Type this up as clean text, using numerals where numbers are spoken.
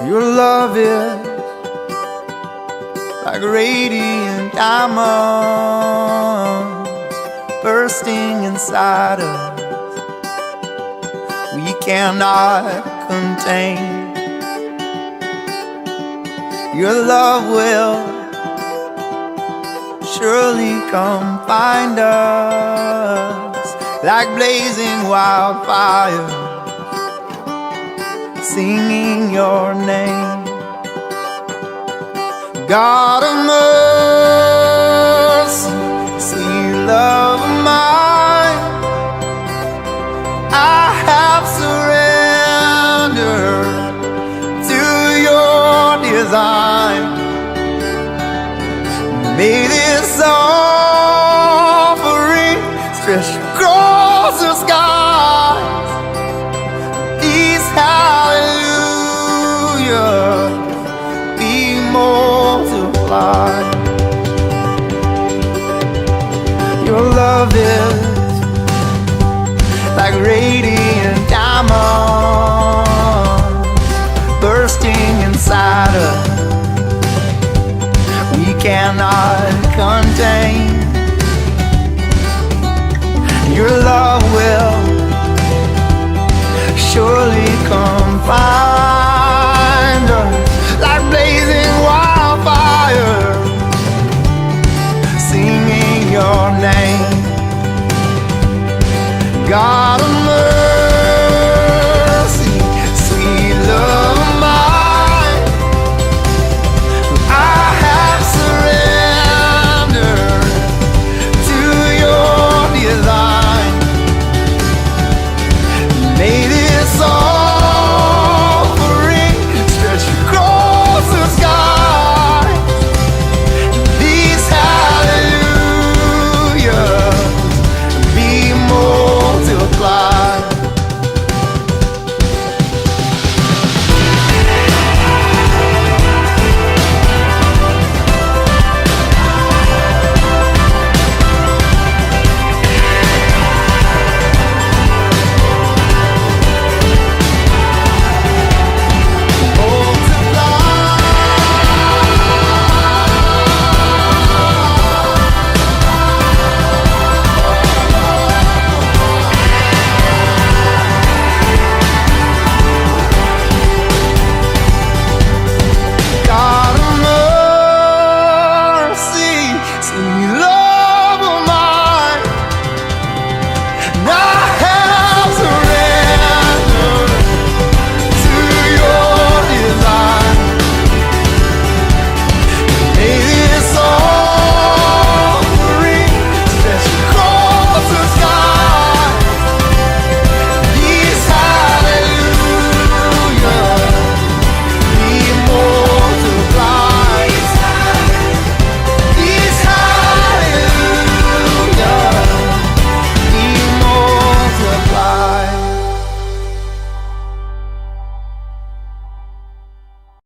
Your love is like radiant diamonds bursting inside us, we cannot contain. Your love will surely come find us like blazing wildfire, singing your name. God of mercy, sweet love of mine, I have surrendered to your design. May this offering stretch across the skies, these hallelujah be multiplied. Your love is like radiant diamonds bursting inside us, we cannot contain. Your love will surely come find us like blazing wildfire, singing your name. God